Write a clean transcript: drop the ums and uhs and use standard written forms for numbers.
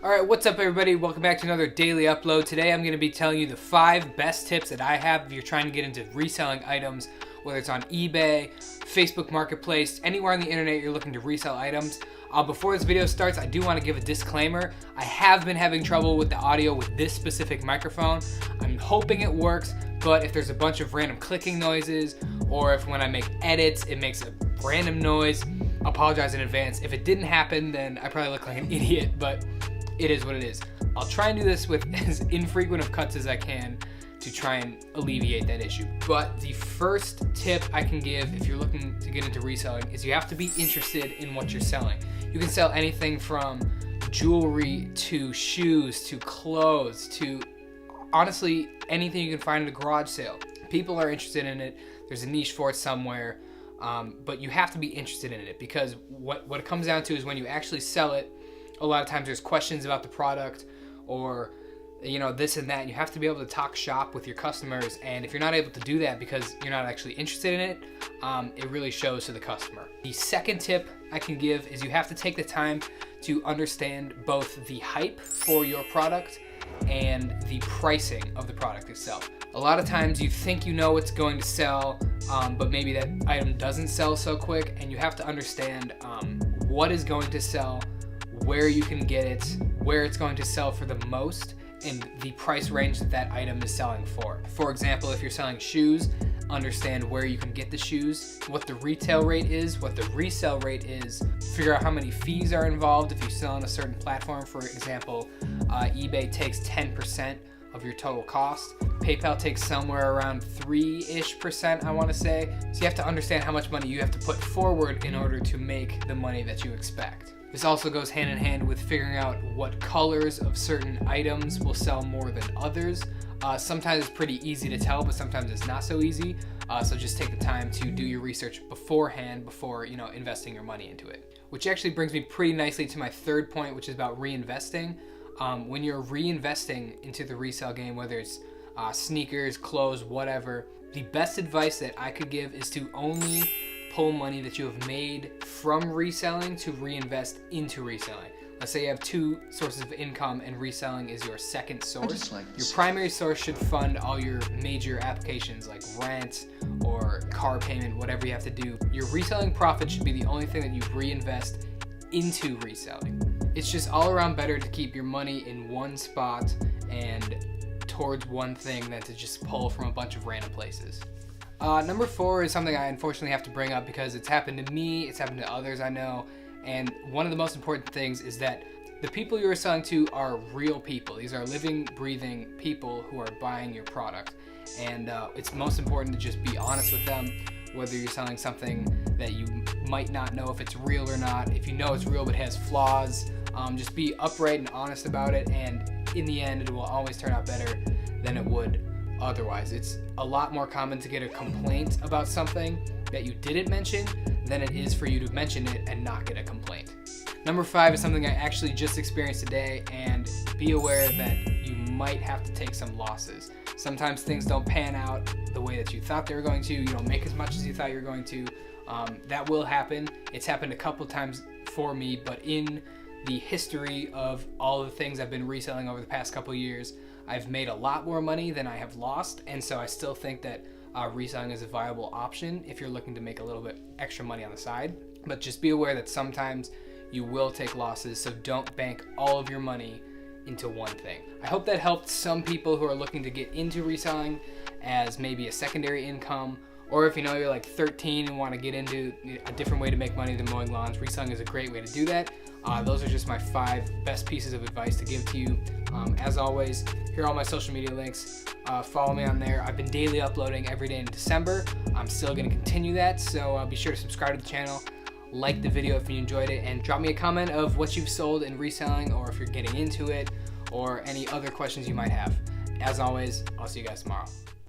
Alright, what's up everybody? Welcome back to another daily upload. Today I'm going to be telling you the 5 best tips that I have if you're trying to get into reselling items, whether it's on eBay, Facebook Marketplace, anywhere on the internet you're looking to resell items. Before this video starts, I do want to give a disclaimer. I have been having trouble with the audio with this specific microphone. I'm hoping it works, but if there's a bunch of random clicking noises, or if when I make edits it makes a random noise, I apologize in advance. If it didn't happen, then I probably look like an idiot, but it is what it is. I'll try and do this with as infrequent of cuts as I can to try and alleviate that issue. But the first tip I can give if you're looking to get into reselling is you have to be interested in what you're selling. You can sell anything from jewelry to shoes to clothes to honestly anything you can find at a garage sale. People are interested in it. There's a niche for it somewhere, but you have to be interested in it, because what it comes down to is when you actually sell it, a lot of times there's questions about the product or this and that, and you have to be able to talk shop with your customers. And if you're not able to do that because you're not actually interested in it, it really shows to the customer. The second tip I can give is you have to take the time to understand both the hype for your product and the pricing of the product itself. A lot of times you think you know what's going to sell, but maybe that item doesn't sell so quick, and you have to understand what is going to sell, where you can get it, where it's going to sell for the most, and the price range that that item is selling for. For example, if you're selling shoes, understand where you can get the shoes, what the retail rate is, what the resale rate is, figure out how many fees are involved if you sell on a certain platform. For example, eBay takes 10% of your total cost. PayPal takes somewhere around 3-ish%, I want to say. So you have to understand how much money you have to put forward in order to make the money that you expect. This also goes hand in hand with figuring out what colors of certain items will sell more than others. Sometimes it's pretty easy to tell, but sometimes it's not so easy. So just take the time to do your research beforehand before investing your money into it. Which actually brings me pretty nicely to my third point, which is about reinvesting. When you're reinvesting into the resale game, whether it's sneakers, clothes, whatever, the best advice that I could give is to only pull money that you have made from reselling to reinvest into reselling. Let's say you have 2 sources of income and reselling is your second source. Your primary source should fund all your major applications like rent or car payment, whatever you have to do. Your reselling profit should be the only thing that you reinvest into reselling. It's just all around better to keep your money in one spot and towards one thing than to just pull from a bunch of random places. Number 4 is something I unfortunately have to bring up because it's happened to me, it's happened to others I know, and one of the most important things is that the people you are selling to are real people. These are living, breathing people who are buying your product, and it's most important to just be honest with them, whether you're selling something that you might not know if it's real or not. If you know it's real but has flaws, just be upright and honest about it, and in the end it will always turn out better than it would otherwise. It's a lot more common to get a complaint about something that you didn't mention than it is for you to mention it and not get a complaint. Number 5 is something I actually just experienced today, and be aware that you might have to take some losses. Sometimes things don't pan out the way that you thought they were going to. You don't make as much as you thought you were going to. That will happen. It's happened a couple times for me, but in the history of all of the things I've been reselling over the past couple years, I've made a lot more money than I have lost, and so I still think that reselling is a viable option if you're looking to make a little bit extra money on the side. But just be aware that sometimes you will take losses, so don't bank all of your money into one thing. I hope that helped some people who are looking to get into reselling as maybe a secondary income, or if you're like 13 and want to get into a different way to make money than mowing lawns, reselling is a great way to do that. Those are just my 5 best pieces of advice to give to you. As always, here are all my social media links. Follow me on there. I've been daily uploading every day in December. I'm still going to continue that, so be sure to subscribe to the channel, like the video if you enjoyed it, and drop me a comment of what you've sold in reselling, or if you're getting into it, or any other questions you might have. As always, I'll see you guys tomorrow.